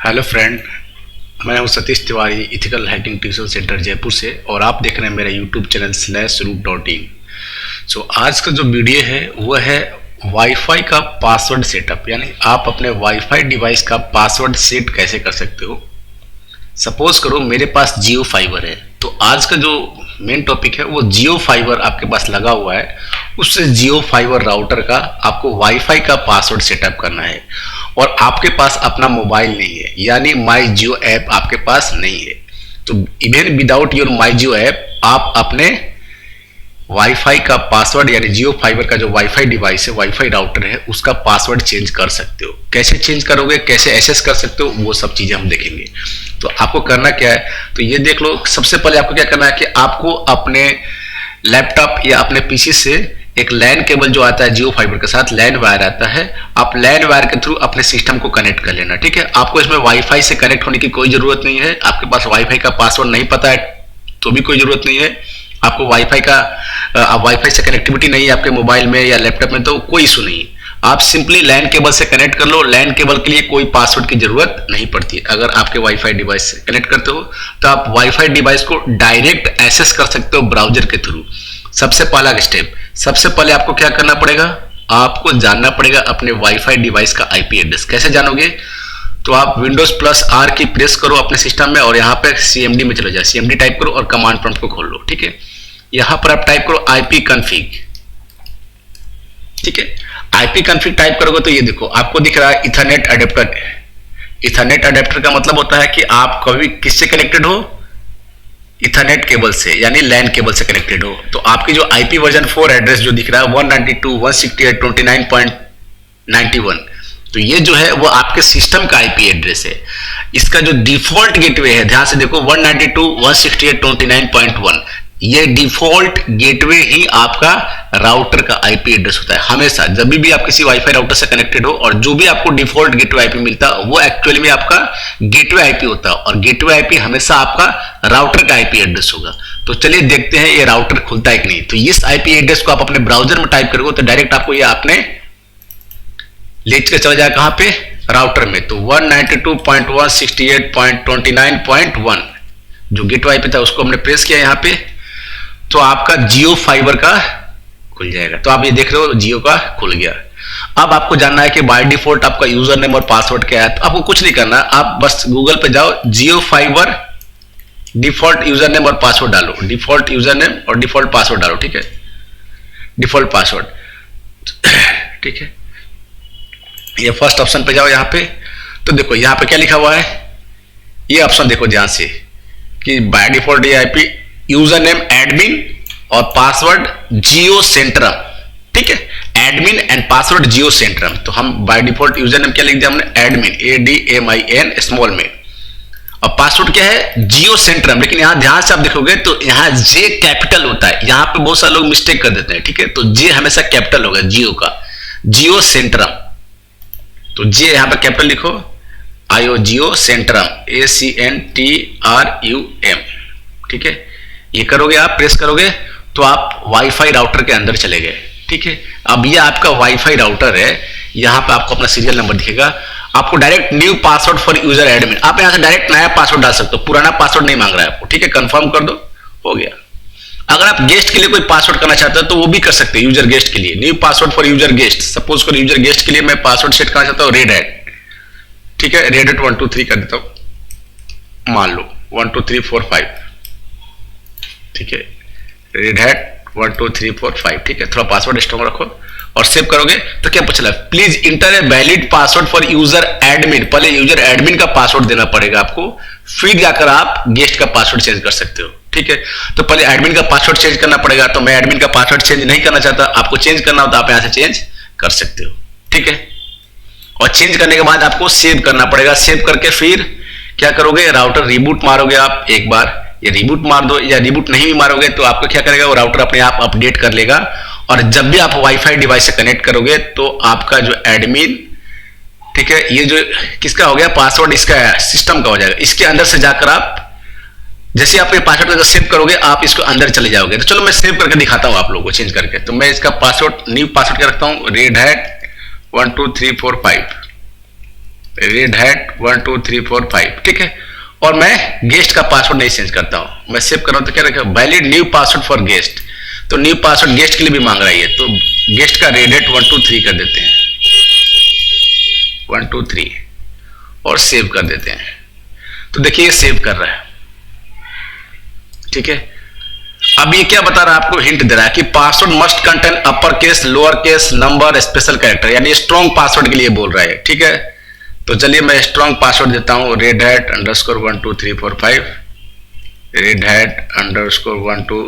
Hello friend, मैं हूं Satish Tiwari, ethical hacking tuition centre Jaipur से, और आप देख रहे हैं मेरा यूट्यूब चैनल /root.in। सो आज का जो वीडियो है वो है वाईफाई का पासवर्ड सेटअप, यानी आप अपने वाईफाई डिवाइस का पासवर्ड सेट कैसे कर सकते हो। सपोज करो मेरे पास जियो फाइबर है, तो आज का जो मेन टॉपिक है वो जियो फाइबर आपके पास लगा हुआ है, उससे जियो फाइबर राउटर का आपको वाईफाई का पासवर्ड सेटअप करना है। और आपके पास अपना मोबाइल नहीं है, यानी माई जियो ऐप आपके पास नहीं है, तो even without your my Jio app आप अपने वाईफाई का पासवर्ड यानी जियो फाइबर का जो वाईफाई डिवाइस है, वाईफाई राउटर है, उसका पासवर्ड चेंज कर सकते हो। कैसे चेंज करोगे, कैसे एक्सेस कर सकते हो, वो सब चीजें हम देखेंगे। तो आपको करना क्या है, तो ये देख लो। सबसे पहले आपको क्या करना है कि आपको अपने लैपटॉप या अपने पीसी से एक लैन केबल जो आता है जियो फाइबर के साथ, लैन वायर आता है, आप लैन वायर के थ्रू अपने सिस्टम को कनेक्ट कर लेना। ठीक है, आपको इसमें वाईफाई से कनेक्ट होने की कोई जरूरत नहीं है। आपके पास वाईफाई का पासवर्ड नहीं पता है तो भी कोई जरूरत नहीं है। आपको वाईफाई से कनेक्टिविटी नहीं है आपके मोबाइल में या लैपटॉप में, तो कोई इशू नहीं है। आप सिंपली लैन केबल से कनेक्ट कर लो। लैन केबल के लिए कोई पासवर्ड की जरूरत नहीं पड़ती। अगर आपके वाईफाई डिवाइस से कनेक्ट करते हो तो आप वाईफाई डिवाइस को डायरेक्ट एक्सेस कर सकते हो ब्राउजर के थ्रू। सबसे पहला स्टेप, सबसे पहले आपको क्या करना पड़ेगा, आपको जानना पड़ेगा अपने वाईफाई डिवाइस का आईपी एड्रेस। कैसे जानोगे, तो आप Windows+R की प्रेस करो अपने सिस्टम में और यहाँ पे CMD में चले जाओ। CMD टाइप करो और कमांड प्रॉम्प्ट को खोल लो। ठीक है, यहाँ पर आप टाइप करो IP config। ठीक है, IP config टाइप करोगे तो ये देखो आपको दिख रहा है इथरनेट अडेप्टर। इथरनेट अडेप्टर का मतलब होता है कि आप कभी किससे कनेक्टेड हो, इथरनेट केबल से, यानी लैन केबल से कनेक्टेड हो। तो आपकी जो IP वर्जन 4 एड्रेस जो दिख रहा है 192.168.29.91, तो ये जो है वो आपके सिस्टम का IP एड्रेस है। इसका जो डिफॉल्ट गेटवे है, ध्यान से देखो 192.168.29.1, ये डिफॉल्ट गेटवे ही आपका राउटर का IP एड्रेस होता है। हमेशा जब भी आप किसी वाईफाई राउटर से कनेक्टेड हो और जो भी आपको डिफॉल्ट गेटवे IP मिलता है वो एक्चुअली में आपका गेटवे IP होता है, और गेटवे IP हमेशा आपका राउटर का IP एड्रेस होगा। तो चलिए देखते हैं ये राउटर खुलता है कि नहीं। तो इस IP एड्रेस को आप अपने ब्राउजर में टाइप करोगे तो डायरेक्ट आपको ये आपने ले चला जाए कहां पे, राउटर में। तो 192.168.29.1 जो गेटवे IP था उसको हमने प्रेस किया यहाँ पे, तो आपका जियो फाइबर का खुल जाएगा। तो आप ये देख रहे हो जियो का खुल गया। अब आपको जानना है कि बाय डिफॉल्ट आपका यूजर नेम और पासवर्ड क्या है। तो आपको कुछ नहीं करना, आप बस गूगल पे जाओ, जियो फाइबर डिफॉल्ट यूजर नेम और पासवर्ड डालो, डिफॉल्ट यूजर नेम और डिफॉल्ट पासवर्ड डालो। ठीक है, डिफॉल्ट पासवर्ड। ठीक है, ये फर्स्ट ऑप्शन पे जाओ यहाँ पे, तो देखो यहाँ पे क्या लिखा हुआ है, ये ऑप्शन देखो ध्यान से कि बाय डिफॉल्ट ये IP यूजर नेम एडमिन और पासवर्ड जियो सेंट्रम। ठीक है, admin and password Jio Centrum. तो हम बाय डिफॉल्ट यूजर नेम क्या लिख दिया हमने, एडमिन ADMIN स्मॉल में, और पासवर्ड क्या है, जियो सेंट्रम। लेकिन यहां ध्यान से आप देखोगे तो यहाँ J कैपिटल होता है, यहाँ पे बहुत सारे लोग मिस्टेक कर देते हैं। ठीक है, तो J हमेशा कैपिटल होगा जियो का, जियो सेंट्रम। तो J यहाँ पे कैपिटल लिखो, IO जियो सेंट्रम ACNTRUM। ठीक है, ये करोगे आप, प्रेस करोगे तो आप वाईफाई राउटर के अंदर चले गए। ठीक है, अब ये आपका वाईफाई राउटर है, यहाँ पे आपको अपना सीरियल नंबर दिखेगा। आपको direct new password for user admin, आप यहाँ से डायरेक्ट नया पासवर्ड डाल सकते हो, पुराना पासवर्ड नहीं मांग रहा है आपको। ठीक है, कंफर्म कर दो, हो गया। अगर आप गेस्ट के लिए कोई पासवर्ड करना चाहते हो तो वो भी कर सकते हैं, यूजर गेस्ट के लिए new password for user guest. Suppose करो यूजर गेस्ट के लिए मैं पासवर्ड सेट करना चाहता हूँ रेड हैट। ठीक है, रेड हैट 1 2 3 कर देता हूँ, मान लो 1 2 3 4 5। ठीक है, रेड हैट 1 2 3 4 5। ठीक है, थोड़ा पासवर्ड स्ट्रॉन्ग रखो और सेव करोगे तो क्या पूछा, please inter a valid password for user admin. पहले यूजर एडमिन का पासवर्ड देना पड़ेगा आपको, फिर जाकर आप गेस्ट का पासवर्ड चेंज कर सकते हो। ठीक है, तो पहले एडमिन का पासवर्ड चेंज करना पड़ेगा। तो मैं एडमिन का पासवर्ड चेंज नहीं करना चाहता, आपको चेंज करना हो तो आप यहां से चेंज कर सकते हो। ठीक है, और चेंज करने के बाद आपको सेव करना पड़ेगा। सेव करके फिर क्या करोगे, राउटर रिबूट मारोगे आप एक बार, ये रिबूट मार दो, या रिबूट नहीं भी मारोगे तो आपको क्या करेगा, वो राउटर अपने आप अपडेट कर लेगा। और जब भी आप वाईफाई डिवाइस से कनेक्ट करोगे तो आपका जो एडमिन, ठीक है, ये जो किसका हो गया पासवर्ड, इसका सिस्टम का हो जाएगा। इसके अंदर से जाकर आप जैसे आप ये पासवर्ड अगर सेव करोगे आप इसको अंदर चले जाओगे। तो चलो मैं सेव करके दिखाता हूं आप लोगों को चेंज करके। तो मैं इसका पासवर्ड न्यू पासवर्ड क्या रखता हूं, रेड हैट 1 2 3 4 5। रेड हैट 1 2 3 4 5, ठीक है। और मैं गेस्ट का पासवर्ड नहीं चेंज करता हूं, मैं सेव कर रहा हूं तो क्या रखा, valid new password for guest. तो न्यू पासवर्ड गेस्ट के लिए भी मांग रहा है, तो गेस्ट का रेड हैट 1 2 3 कर देते हैं, 1 2 3 और सेव कर देते हैं। तो देखिए ये सेव कर रहा है, ठीक है। अब ये क्या बता रहा है, आपको हिंट दे रहा है कि password must contain upper case, lower case, number, special character, यानी स्ट्रॉन्ग पासवर्ड के लिए बोल रहा है, ठीक है। तो चलिए मैं स्ट्रॉन्ग पासवर्ड देता हूं, red hat underscore 1 2 3 4 5, red hat underscore 1 2,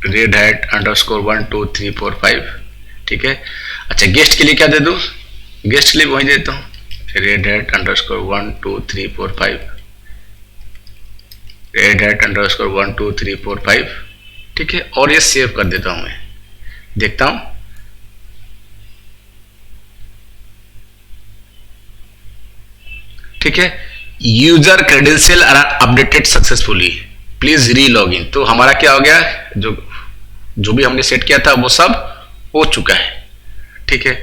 red hat underscore 1 2 3 4 5, ठीक है। अच्छा गेस्ट के लिए क्या दे दूं, गेस्ट के लिए वही देता हूं, red hat underscore 1 2 3 4 5, red hat underscore 1 2 3 4 5, ठीक है। और ये सेव कर देता हूं, मैं देखता हूं, ठीक है। User credentials are updated successfully, please re log in. तो हमारा क्या हो गया, जो भी हमने सेट किया था वो सब हो चुका है, ठीक है।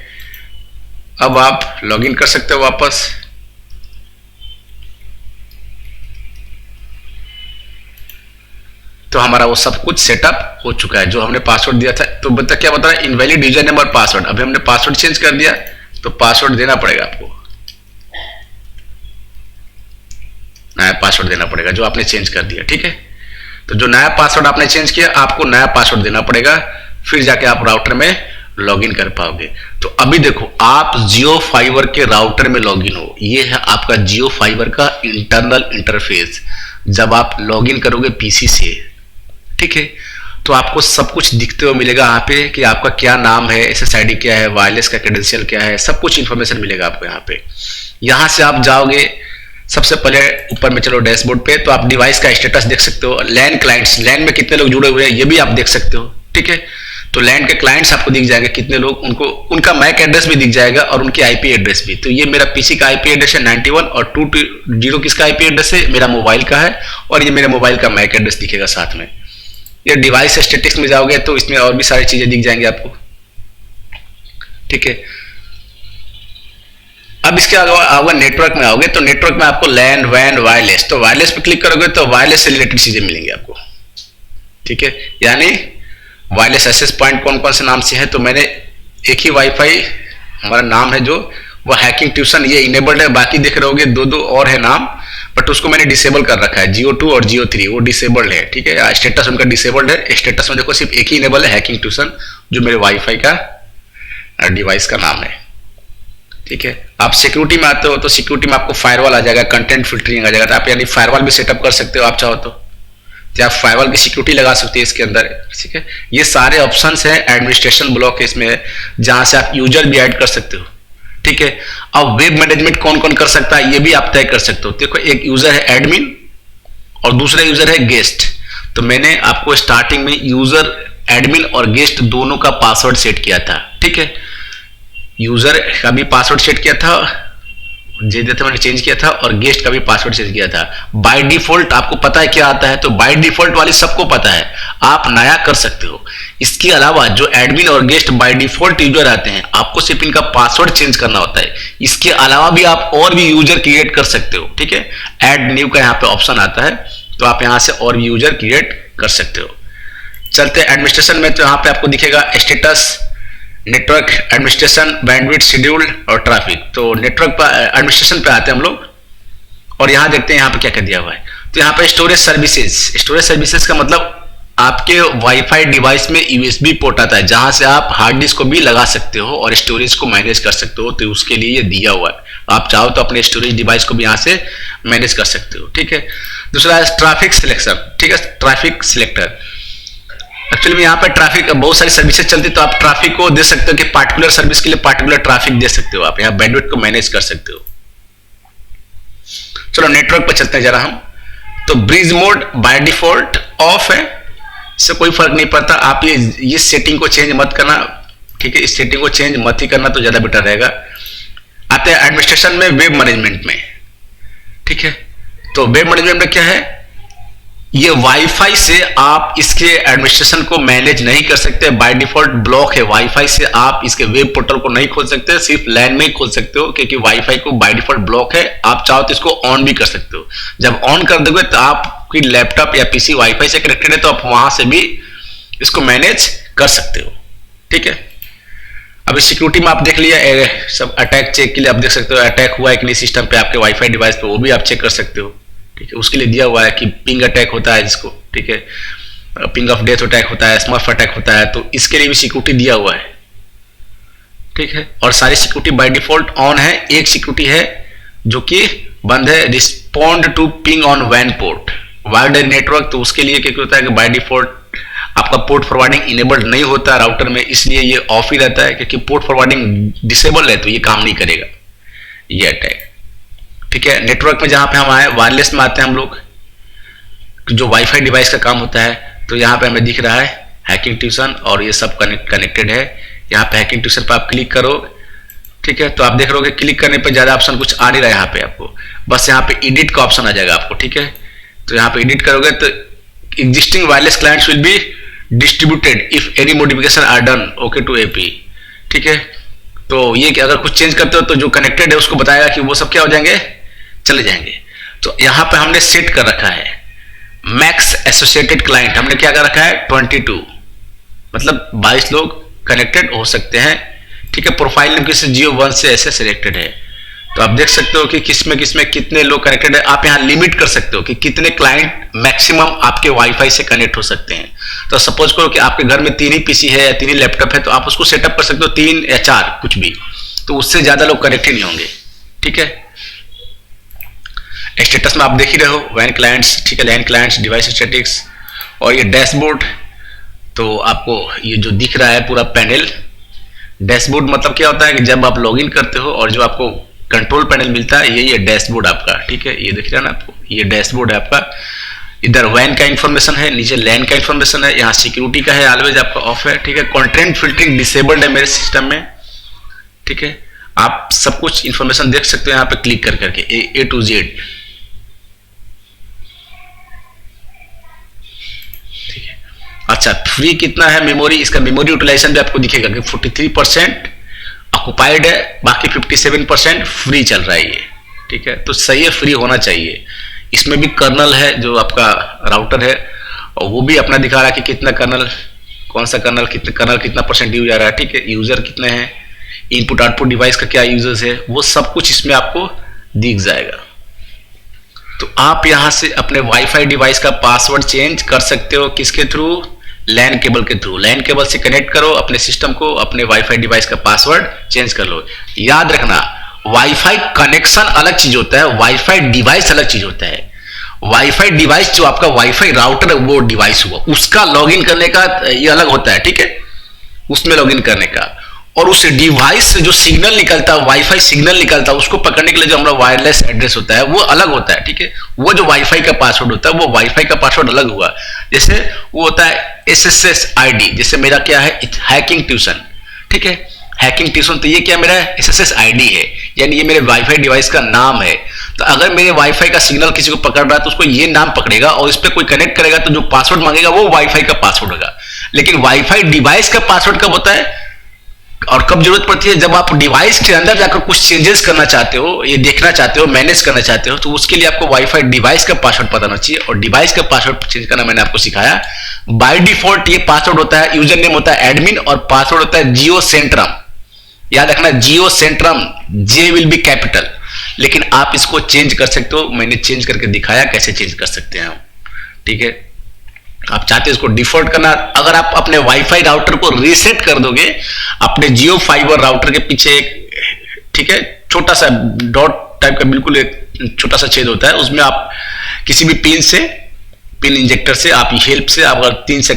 अब आप लॉग इन कर सकते हो वापस। तो हमारा वो सब कुछ सेटअप हो चुका है, जो हमने पासवर्ड दिया था। तो क्या बता रहा है, इनवैलिड यूजर नेम और पासवर्ड। अभी हमने पासवर्ड चेंज कर दिया तो पासवर्ड देना पड़ेगा आपको, नया पासवर्ड देना पड़ेगा जो आपने चेंज कर दिया, ठीक है। तो जो नया पासवर्ड आपने चेंज किया, आपको नया पासवर्ड देना पड़ेगा, फिर जाके आप राउटर में लॉगिन कर पाओगे। तो अभी देखो, आप जियो फाइबर के राउटर में लॉगिन हो, ये है आपका जियो फाइबर का इंटरनल इंटरफेस। जब आप लॉगिन करोगे पीसी से, ठीक है, तो आपको सब कुछ दिखते हुए मिलेगा यहाँ पे कि आपका क्या नाम है, SSID क्या है, वायरलेस का क्रेडेंशियल क्या है, सब कुछ इंफॉर्मेशन मिलेगा आपको यहाँ पे। यहाँ से आप जाओगे, सबसे पहले ऊपर में चलो डैशबोर्ड पे, तो आप डिवाइस का स्टेटस देख सकते हो, लैन क्लाइंट्स, लैन में कितने लोग जुड़े हुए हैं ये भी आप देख सकते हो, ठीक है। तो लैन के क्लाइंट्स आपको दिख जाएंगे कितने लोग, उनको उनका मैक एड्रेस भी दिख जाएगा और उनकी आईपी एड्रेस भी। तो ये मेरा पीसी का आईपी एड्रेस है 91 और 220 किसका आईपी एड्रेस है, मेरा मोबाइल का है, और ये मेरे मोबाइल का मैक एड्रेस दिखेगा साथ में। ये डिवाइस स्टेटिक्स में जाओगे तो इसमें और भी सारी चीजें दिख जाएंगी आपको, ठीक है। अब इसके अगर नेटवर्क में आओगे तो नेटवर्क में आपको लैन, वैन, वायरलेस, तो वायरलेस पे क्लिक करोगे तो वायरलेस से रिलेटेड चीजें मिलेंगी आपको, ठीक है। यानी वायरलेस एक्सेस पॉइंट कौन कौन से नाम से है, तो मैंने एक ही वाईफाई हमारा नाम है जो वो हैकिंग ट्यूशन, ये इनेबल्ड है। बाकी देख रहे होगे दो और है नाम, बट उसको मैंने डिसेबल कर रखा है, जियो 2 और जियो 3 वो डिसेबल्ड है, ठीक है। स्टेटस उनका डिसेबल्ड है, स्टेटस में देखो सिर्फ एक ही इनेबल है, हैकिंग ट्यूशन, जो मेरे वाईफाई का डिवाइस का नाम है, ठीक है। आप सिक्योरिटी में आते हो तो सिक्योरिटी में आपको फायरवॉल आ जाएगा, कंटेंट फिल्टरिंग आ जाएगा, तो आप यानी फायरवॉल भी सेटअप कर सकते हो आप चाहो तो आप फायरवॉल की सिक्योरिटी लगा सकते हो इसके अंदर, ठीक है। ये सारे ऑप्शंस हैं, एडमिनिस्ट्रेशन ब्लॉक इसमें है, जहां से आप यूजर भी ऐड कर सकते हो, ठीक है। अब वेब मैनेजमेंट कौन कौन कर सकता है ये भी आप तय कर सकते हो। देखो एक यूजर है एडमिन और दूसरा यूजर है गेस्ट। तो मैंने आपको स्टार्टिंग में यूजर एडमिन और गेस्ट दोनों का पासवर्ड सेट किया था, ठीक है। यूजर का भी पासवर्ड सेट किया था, मैंने चेंज किया था, और गेस्ट का भी पासवर्ड चेंज किया था। बाय डिफॉल्ट आपको पता है क्या आता है, तो बाय डिफॉल्ट वाली सबको पता है, आप नया कर सकते हो। इसके अलावा जो एडमिन और गेस्ट बाय डिफॉल्ट यूजर आते हैं, आपको सिर्फ इनका पासवर्ड चेंज करना होता है। इसके अलावा भी आप और भी यूजर क्रिएट कर सकते हो, ठीक है। ऐड न्यू का यहाँ पे ऑप्शन आता है, तो आप यहाँ से और भी यूजर क्रिएट कर सकते हो। चलते एडमिनिस्ट्रेशन में, तो यहाँ पे आपको दिखेगा status, network administration, bandwidth, schedule और ट्रैफिक। तो नेटवर्क पर एडमिनिस्ट्रेशन पे आते हैं हम लोग, और यहाँ देखते हैं यहाँ पे क्या क्या दिया हुआ है। तो यहाँ पे स्टोरेज सर्विसेज, स्टोरेज सर्विसेज का मतलब आपके वाईफाई डिवाइस में यूएसबी पोर्ट आता है, जहां से आप हार्ड डिस्क को भी लगा सकते हो और स्टोरेज को मैनेज कर सकते हो। तो उसके लिए ये दिया हुआ है, आप चाहो तो अपने स्टोरेज डिवाइस को भी यहाँ से मैनेज कर सकते हो, ठीक है। दूसरा है ट्रैफिक सिलेक्शन, ठीक है, ट्रैफिक सिलेक्टर। एक्चुअली में यहाँ पे ट्रैफिक बहुत सारी सर्विसेज चलती है, तो आप ट्रैफिक को दे सकते हो कि पार्टिकुलर सर्विस के लिए पार्टिकुलर ट्रैफिक दे सकते हो, आप यहाँ बैंडविड्थ को मैनेज कर सकते हो। चलो नेटवर्क पर चलते हैं जरा हम। तो bridge mode by default of है, इससे कोई फर्क नहीं पड़ता, आप ये सेटिंग को चेंज मत करना, ठीक है। इस सेटिंग को चेंज मत ही करना तो ज्यादा बेटर रहेगा। आते हैं एडमिनिस्ट्रेशन में, वेब मैनेजमेंट में, ठीक है। तो वेब मैनेजमेंट में क्या है, ये वाईफाई से आप इसके एडमिनिस्ट्रेशन को मैनेज नहीं कर सकते, बाय डिफॉल्ट ब्लॉक है। वाईफाई से आप इसके वेब पोर्टल को नहीं खोल सकते, सिर्फ लैन में ही खोल सकते हो, क्योंकि वाईफाई को बाय डिफॉल्ट ब्लॉक है। आप चाहो तो इसको ऑन भी कर सकते हो। जब ऑन कर दोगे तो आपकी लैपटॉप या पीसी वाईफाई से कनेक्टेड है, तो आप वहां से भी इसको मैनेज कर सकते हो। ठीक है, अभी सिक्योरिटी में आप देख लिया, सब अटैक चेक के लिए आप देख सकते हो, अटैक हुआ है कि नहीं सिस्टम पे आपके वाईफाई डिवाइस पे, वो भी आप चेक कर सकते हो। ठीक है, उसके लिए दिया हुआ है कि पिंग अटैक होता है जिसको, ठीक है, पिंग ऑफ डेथ अटैक होता है, स्मर्फ अटैक होता है, तो इसके लिए भी सिक्योरिटी दिया हुआ है। ठीक है, और सारी सिक्योरिटी बाय डिफॉल्ट ऑन है। एक सिक्योरिटी है जो कि बंद है, रिस्पॉन्ड टू पिंग ऑन वैन पोर्ट वायर्ड नेटवर्क, तो उसके लिए क्या होता है कि बाय डिफॉल्ट आपका पोर्ट फॉरवर्डिंग इनेबल्ड नहीं होता राउटर में, इसलिए ये ऑफ ही रहता है, क्योंकि पोर्ट फॉरवर्डिंग डिसेबल है तो ये काम नहीं करेगा ये अटैक। ठीक है, नेटवर्क में जहां पे हम आए, वायरलेस में आते हैं हम लोग, जो वाईफाई डिवाइस का काम होता है, तो यहाँ पे हमें दिख रहा है हैकिंग ट्यूशन और ये सब कनेक्टेड है। यहाँ पे हैकिंग ट्यूशन पर आप क्लिक करो, ठीक है, तो आप देख रहे क्लिक करने पर ज्यादा ऑप्शन कुछ आ नहीं रहा है यहाँ पे आपको, बस यहाँ पे एडिट का ऑप्शन आ जाएगा आपको। ठीक है, तो यहाँ पे एडिट करोगे तो existing wireless clients will be distributed if any modification are done okay to AP. ठीक है, तो ये कि अगर कुछ चेंज करते हो तो जो कनेक्टेड है उसको बताएगा कि वो सब क्या हो जाएंगे, चले जाएंगे। तो यहाँ पे हमने सेट कर रखा है मैक्स एसोसिएटेड क्लाइंट, हमने क्या कर रखा है 22, मतलब 22 लोग कनेक्टेड हो सकते हैं। ठीक है, प्रोफाइल नेम किसी जियो 1 से ऐसे सिलेक्टेड है, तो आप देख सकते हो कि किसमें कितने लोग कनेक्टेड है। आप यहाँ लिमिट कर सकते हो कि कितने क्लाइंट मैक्सिमम आपके वाईफाई से कनेक्ट हो सकते हैं। तो सपोज करो कि आपके घर में 3 ही पीसी है या 3 ही लैपटॉप है, तो आप उसको सेटअप कर सकते हो 3 या 4 कुछ भी, तो उससे ज्यादा लोग कनेक्ट ही नहीं होंगे। ठीक है, स्टेटस में आप देख ही रहे हो वैन क्लाइंट्स, ठीक है, लैन क्लाइंट्स, डिवाइस स्टैटिक्स, और ये डैशबोर्ड, तो आपको ये जो दिख रहा है पूरा पैनल, डैशबोर्ड मतलब क्या होता है कि जब आप लॉगिन करते हो और जो आपको कंट्रोल पैनल मिलता है, ये डैशबोर्ड आपका। ठीक है, ये दिख रहा है ना आपको, ये डैशबोर्ड है आपका। इधर वैन का इंफॉर्मेशन है, नीचे लैन का इंफॉर्मेशन है, यहाँ सिक्योरिटी का है, ऑलवेज आपका ऑफ है। ठीक है, कंटेंट फिल्टरिंग डिसेबल्ड है मेरे सिस्टम में। ठीक है, आप सब कुछ इंफॉर्मेशन देख सकते हो यहाँ पे क्लिक कर करके ए टू जेड। ठीक है, अच्छा, फ्री कितना है मेमोरी, इसका मेमोरी यूटिलाइजेशन भी आपको दिखेगा कि 43% ऑक्युपाइड है, बाकी 57% फ्री चल रहा है ये। ठीक है, तो सही है, फ्री होना चाहिए। इसमें भी कर्नल है जो आपका राउटर है, और वो भी अपना दिखा रहा है कि कितना कर्नल, कौन सा कर्नल कितना परसेंट यूज आ रहा है। ठीक है, यूजर कितने हैं, इनपुट आउटपुट डिवाइस का क्या यूजर्स है, वो सब कुछ इसमें आपको दिख जाएगा। तो आप यहां से अपने वाईफाई डिवाइस का पासवर्ड चेंज कर सकते हो, किसके थ्रू, लैन केबल के थ्रू। लैन केबल से कनेक्ट करो अपने सिस्टम को, अपने वाईफाई डिवाइस का पासवर्ड चेंज कर लो। याद रखना, वाईफाई कनेक्शन अलग चीज होता है, वाईफाई डिवाइस अलग चीज होता है। वाईफाई डिवाइस जो आपका वाईफाई राउटर है वो डिवाइस हुआ, उसका लॉगिन करने का ये अलग होता है। ठीक है, उसमें लॉगिन करने का, और उस डिवाइस से जो सिग्नल निकलता है, वाईफाई सिग्नल निकलता है, उसको पकड़ने के लिए जो हमारा वायरलेस एड्रेस होता है वो अलग होता है। ठीक है, वो जो वाईफाई का पासवर्ड होता है वो वाईफाई का पासवर्ड अलग हुआ। जैसे वो होता है SSSID, जैसे मेरा क्या है हैकिंग ट्यूशन। ठीक है, हैकिंग ट्यूशन, तो ये क्या मेरा SSSID है, यानी ये मेरे वाईफाई डिवाइस का नाम है। तो अगर मेरे वाईफाई का सिग्नल किसी को पकड़ रहा है तो उसको ये नाम पकड़ेगा, और इस पर कोई कनेक्ट करेगा तो जो पासवर्ड मांगेगा वो वाईफाई का पासवर्ड होगा। लेकिन वाईफाई डिवाइस का पासवर्ड कब होता है और कब जरूरत पड़ती है, जब आप डिवाइस के अंदर जाकर कुछ चेंजेस करना चाहते हो, ये देखना चाहते हो, मैनेज करना चाहते हो, तो उसके लिए आपको वाईफाई डिवाइस का पासवर्ड पता होना चाहिए। और डिवाइस का पासवर्ड चेंज करना मैंने आपको सिखाया। बाय डिफॉल्ट ये पासवर्ड होता है, यूजर नेम होता है एडमिन, और पासवर्ड होता है जियो सेंट्रम। याद रखना, geocentrum, G will be capital, लेकिन आप इसको चेंज कर सकते हो। मैंने चेंज करके दिखाया कैसे चेंज कर सकते हैं हम। ठीक है, आप चाहते हैं इसको डिफॉल्ट करना, अगर आप अपने वाईफाई राउटर को रीसेट कर दोगे अपने जियो फाइबर राउटर के पीछे एक, ठीक है, छोटा सा डॉट टाइप का बिल्कुल एक छोटा सा छेद होता है, उसमें आप किसी भी पिन इंजेक्टर से आप हेल्प से आप अगर 30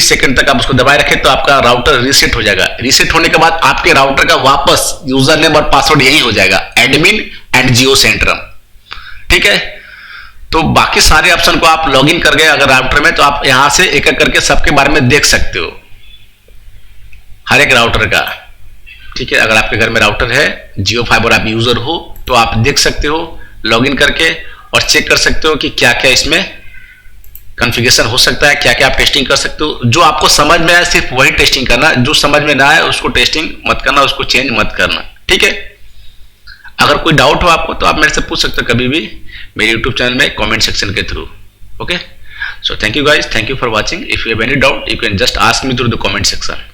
सेकंड तक आप उसको दबाए रखें तो आपका राउटर रीसेट हो जाएगा। रीसेट होने के बाद आपके राउटर का वापस यूजर नेम और पासवर्ड यही हो जाएगा, एडमिन एंड जियो सेंट्रम। ठीक है, तो बाकी सारे ऑप्शन को आप लॉगिन कर गए अगर राउटर में, तो आप यहां से एक एक करके सबके बारे में देख सकते हो, हर एक राउटर का। ठीक है, अगर आपके घर में राउटर है, जियो फाइबर आप यूजर हो, तो आप देख सकते हो लॉगिन करके, और चेक कर सकते हो कि क्या क्या इसमें कॉन्फ़िगरेशन हो सकता है, क्या क्या आप टेस्टिंग कर सकते हो। जो आपको समझ में आए सिर्फ वही टेस्टिंग करना, जो समझ में ना आए उसको टेस्टिंग मत करना, उसको चेंज मत करना, ठीक है। अगर कोई डाउट हो आपको तो आप मेरे से पूछ सकते हो कभी भी मेरे यूट्यूब चैनल में कमेंट सेक्शन के through. Okay, so thank you guys, thank you for watching. If you have any doubt you can just ask me through the comment section.